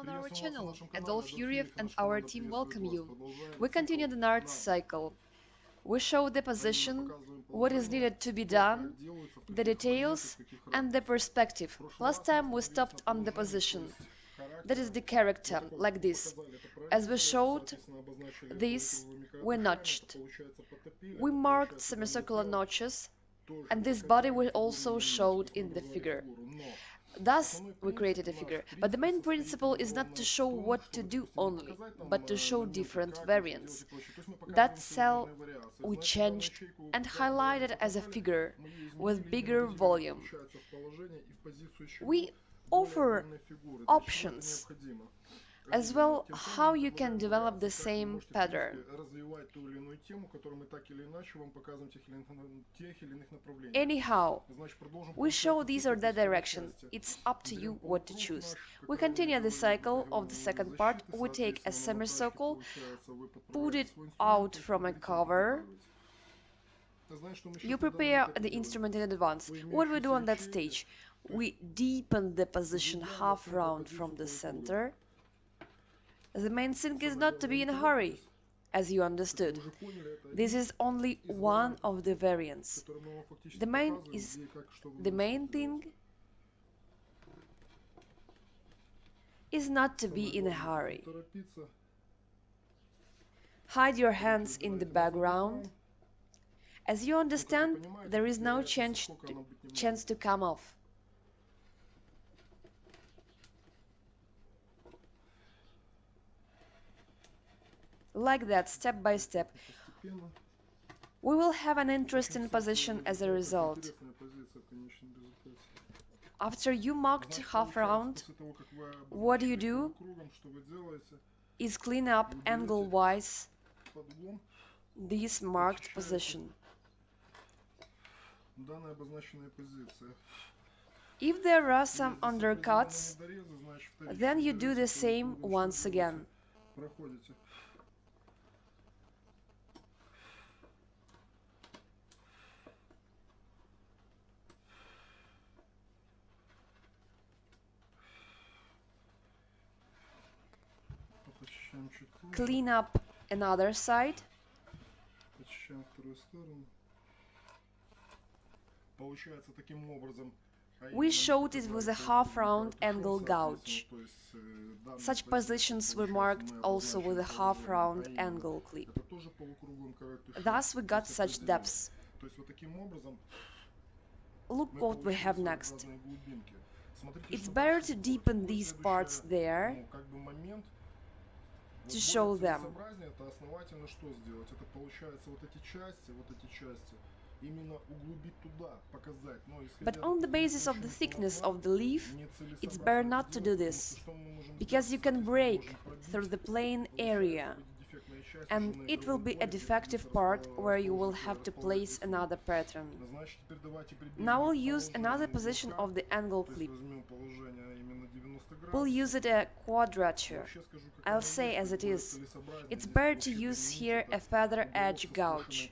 you on our channel. Adolf Yurev and our team welcome you. We continue the art cycle. We show the position, what is needed to be done, the details, and the perspective. Last time we stopped on the position. That is the character, like this. As we showed this, we notched. We marked semicircular notches, and this body we also showed in the figure. Thus, we created a figure, but the main principle is not to show what to do only, but to show different variants. That cell we changed and highlighted as a figure with bigger volume. We offer options as well how you can develop the same pattern. Anyhow, we show this or that direction. It's up to you what to choose. We continue the cycle of the second part. We take a semicircle, put it out from a cover. You prepare the instrument in advance. What we do on that stage? We deepen the position half round from the center. The main thing is not to be in a hurry, as you understood. This is only one of the variants. The main thing is not to be in a hurry. Hide your hands in the background. As you understand, there is no chance to come off. Like that, step by step. We will have an interesting position as a result. After you marked half round, what you do is clean up angle-wise this marked position. If there are some undercuts, then you do the same once again. Clean up another side. We showed it with a half-round angle gouge. Such positions were marked also with a half-round angle clip. Thus we got such depths. Look what we have next. It's better to deepen these parts there, to show them. But on the basis of the thickness of the leaf, it's better not to do this, because you can break through the plain area, and it will be a defective part where you will have to place another pattern. Now we'll use another position of the angle clip. We'll use it a quadrature. I'll say as it is. It's better to use here a feather edge gouge.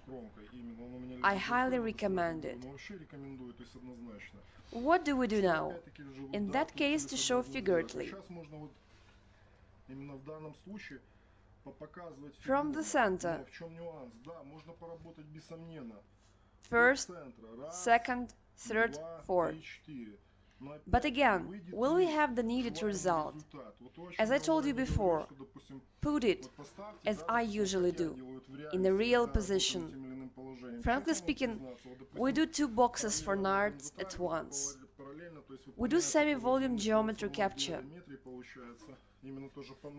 I highly recommend it. What do we do now? In that case, to show figuratively. From the center. First, second, third, fourth. But again, will we have the needed result? As I told you before, put it, as I usually do, in the real position. Frankly speaking, we do two boxes for nards at once. We do semi-volume geometry capture.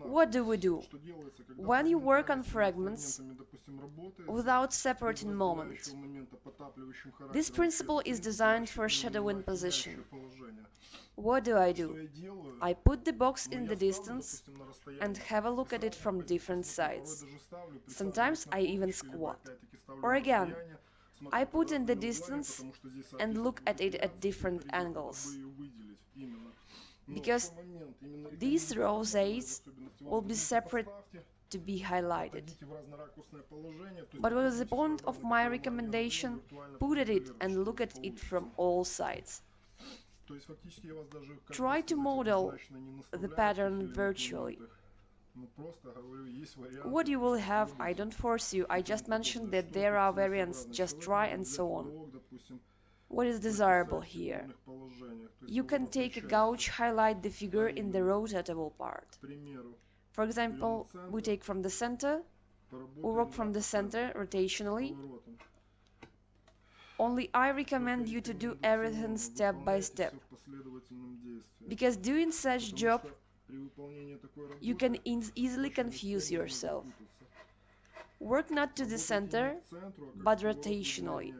What do we do? When you work on fragments without separating moments, this principle is designed for shadowing position. What do? I put the box in the distance and have a look at it from different sides. Sometimes I even squat. Or again, I put in the distance and look at it at different angles. Because these rosettes will be separate to be highlighted. But what is the point of my recommendation? Put at it and look at it from all sides. Try to model the pattern virtually. What you will have, I don't force you, I just mentioned that there are variants, just try and so on. What is desirable here? You can take a gouge, highlight the figure in the rotatable part. For example, we take from the center, we work from the center rotationally. Only I recommend you to do everything step by step, because doing such job you can easily confuse yourself. Work not to the center, but rotationally.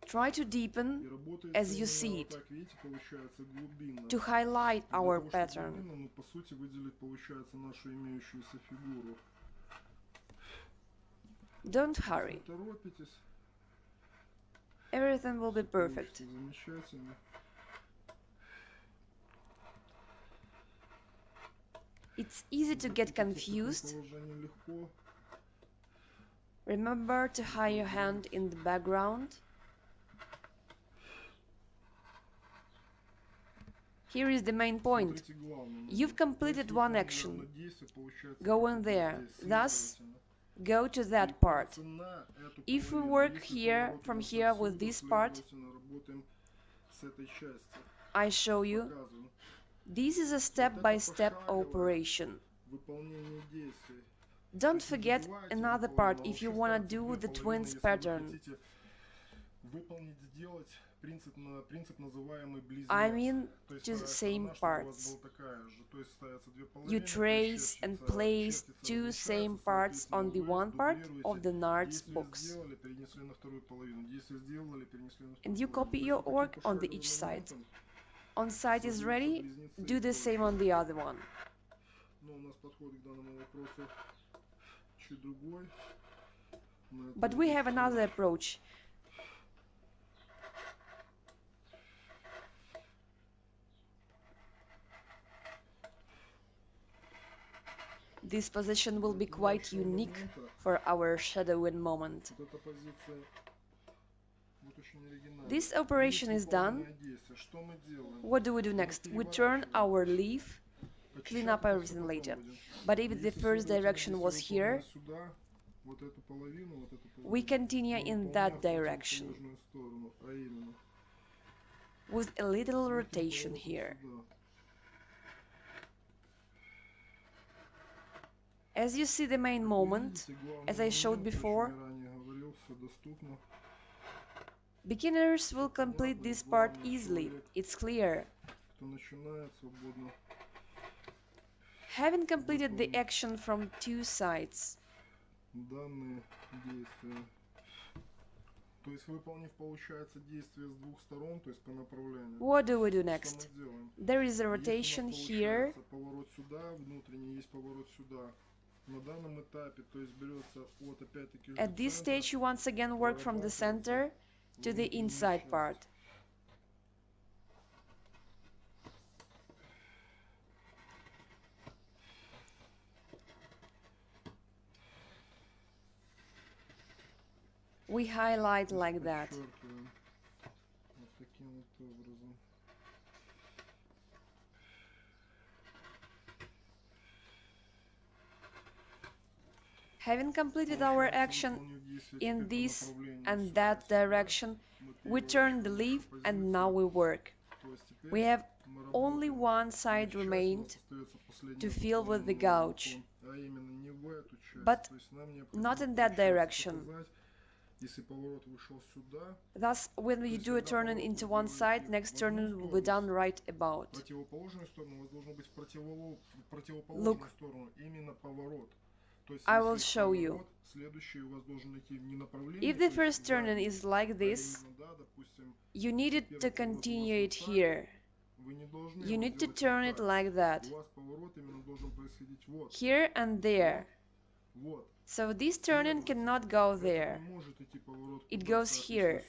Try to deepen as you see it, to highlight our pattern. Don't hurry. Everything will be perfect. It's easy to get confused. Remember to hide your hand in the background. Here is the main point. You've completed one action. Go in there. Thus, go to that part. If we work here, from here with this part, I show you. This is a step-by-step operation. Don't forget another part if you want to do the twins pattern. I mean to the same parts. You trace and place two same parts on the one part of the Nards box. And you copy your work on the each side. On side is ready, do the same on the other one. But we have another approach. This position will be quite unique for our shadowing moment. This operation is done. What do we do next? We turn our leaf, clean up everything later. But if the first direction was here, we continue in that direction, with a little rotation here. As you see the main moment, as I showed before, beginners will complete this part easily, it's clear. Having completed the action from two sides, what do we do next? There is a rotation here. At this stage you once again work from the center to the inside part. We highlight like that. Having completed our action in this and that direction, we turn the leaf and now we work. We have only one side remained to fill with the gouge, but not in that direction. Thus, when you do a turning into one side, next turning will be done right about. Look, I will show you. If the first turning is like this, you need it to continue it here. You need to turn it like that, here and there. So this turning cannot go there. It goes here.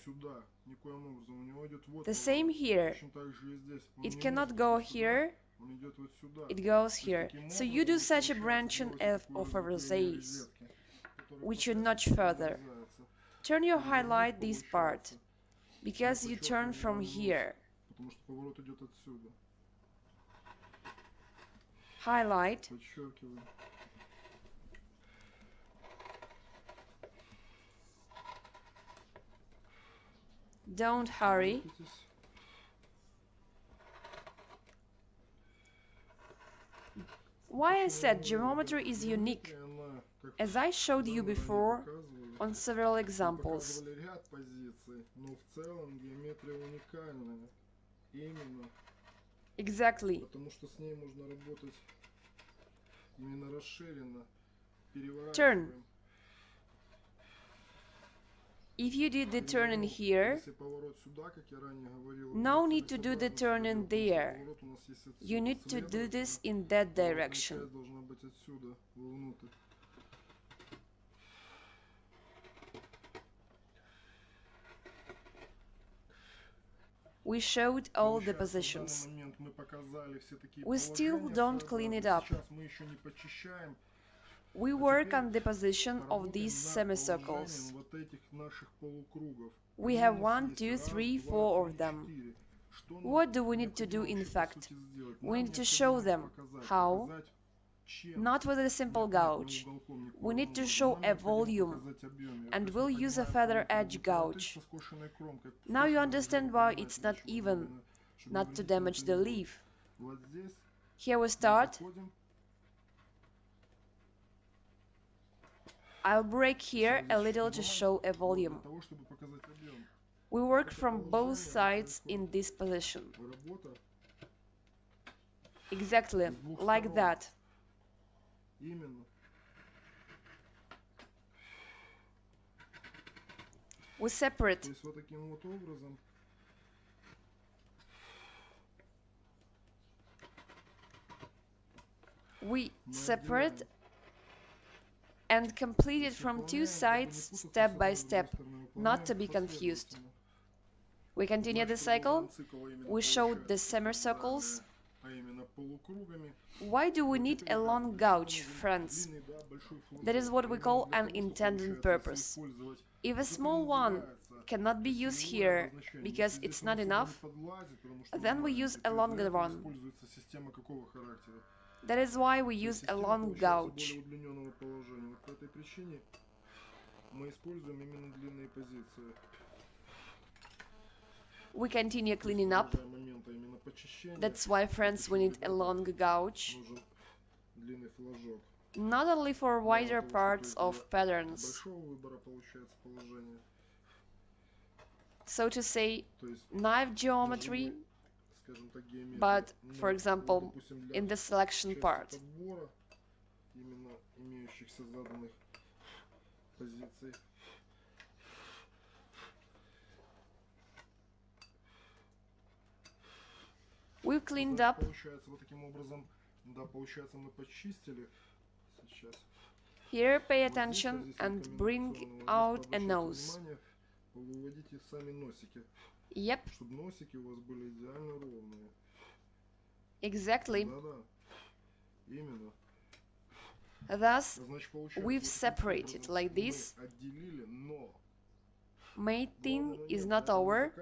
The same here. It cannot go here. It goes here. So you do such a branching of a rosette, which you notch further. Turn your highlight this part. because you turn from here. Highlight. Don't hurry. Why I said geometry is unique, as I showed you before on several examples. Exactly. Turn. If you did the turn in here, no need to do the turn in there. You need to do this in that direction. We showed all the positions. We still don't clean it up. We work on the position of these semicircles. We have 1, 2, 3, 4 of them. What do we need to do in fact? We need to show them. How? Not with a simple gouge. We need to show a volume, and we'll use a feather edge gouge. Now you understand why it's not even, not to damage the leaf. Here we start. I'll break here a little to show a volume. We work from both sides in this position. Exactly, like that. We separate. We separate and complete it from two sides step by step, not to be confused. We continue the cycle. We showed the semicircles. Why do we need a long gouge, friends? That is what we call an intended purpose. If a small one cannot be used here because it's not enough, then we use a longer one. That is why we use a long gouge. We continue cleaning up. That's why, friends, we need a long gouge. Not only for wider parts of patterns. So to say, knife geometry, but, for example, in the selection part. We've cleaned up. Here pay attention and bring out a nose. Yep. Exactly. Thus, we've separated like this. Main thing is not over,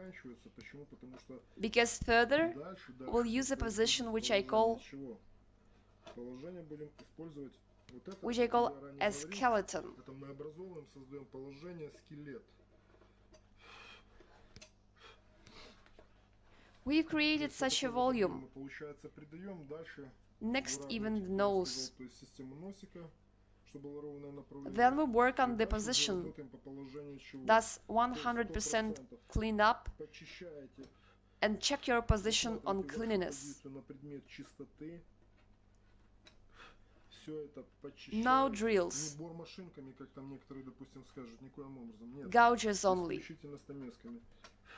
because further we'll use a position which I call a skeleton. We've created such a volume. Next, even the nose. Then we work on the position. Thus, 100% clean up and check your position on cleanliness. Now drills. Gouges only.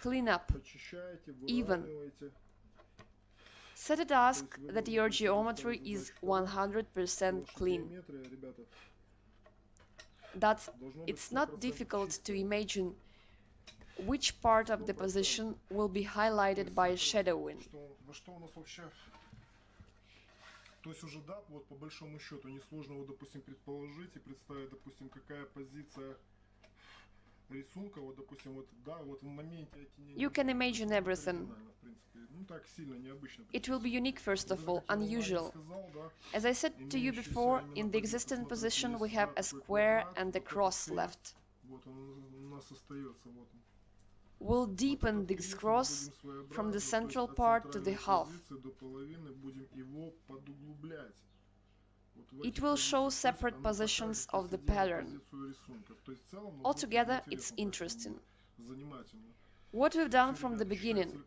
Clean up. Even. Set a task that your geometry is 100% clean. That it's not difficult to imagine which part of the position will be highlighted by shadowing. То есть уже, да, вот по большому счету несложно, вот, допустим, предположить и представить, допустим, какая позиция рисунка, вот, допустим, вот, да, вот в моменте You can imagine everything. в принципе, ну, так сильно необычно. It will be unique first of all, unusual. Сказал, да, As I said to you before, in the existing position we have a square and a cross left. вот он у нас остается, вот он. We'll deepen this cross from the central part to the half. До половины будем его подуглублять. It will show separate positions of the pattern. Altogether, it's interesting. What we've done from the beginning.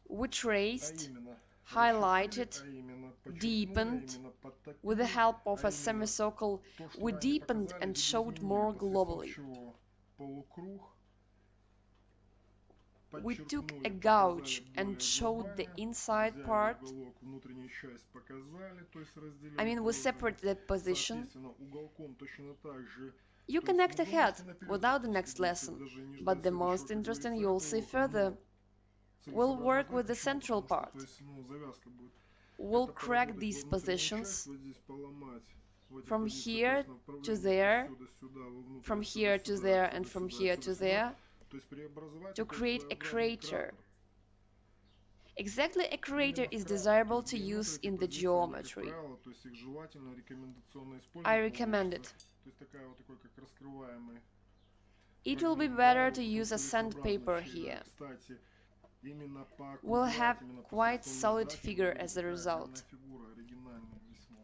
We traced, highlighted, deepened. With the help of a semicircle, we deepened and showed more globally. We took a gouge and showed the inside part. I mean, we separated the position. You can act ahead without the next lesson, but the most interesting you'll see further. We'll work with the central part. We'll crack these positions from here to there, from here to there, and from here to there, to create a crater. Exactly a crater is desirable to use in the geometry. I recommend it. It will be better to use a sandpaper here. We'll have quite solid figure as a result.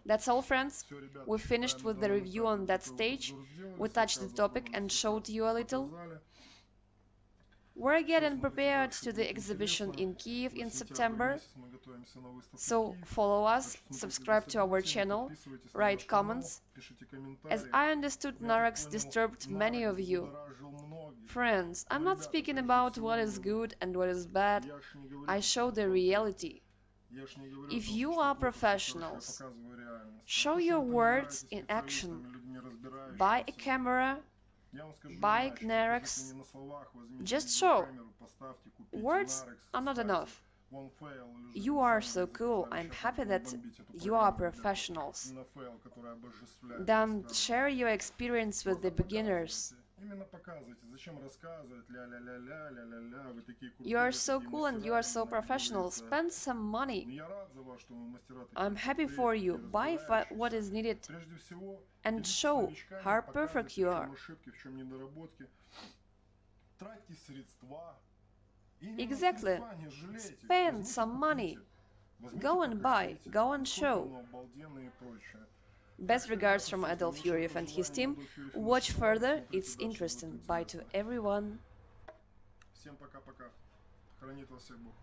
That's all, friends. We finished with the review on that stage. We touched the topic and showed you a little. We're getting prepared to the exhibition in Kyiv in September, so follow us, subscribe to our channel, write comments. As I understood, Narex disturbed many of you. Friends, I'm not speaking about what is good and what is bad, I show the reality. If you are professionals, show your words in action. Buy a camera, buy Narex, just show. Words are not enough. You are so cool, I'm happy that you are professionals. Then share your experience with the beginners. You are so cool and you are so professional. Spend some money. I'm happy for you. Buy what is needed and show how perfect you are. Exactly. Spend some money. Go and buy. Go and show. Best regards from Adolf Yurev and his team. Watch further, it's interesting. Bye to everyone. Всем пока-пока. Хранит вас всех Бог.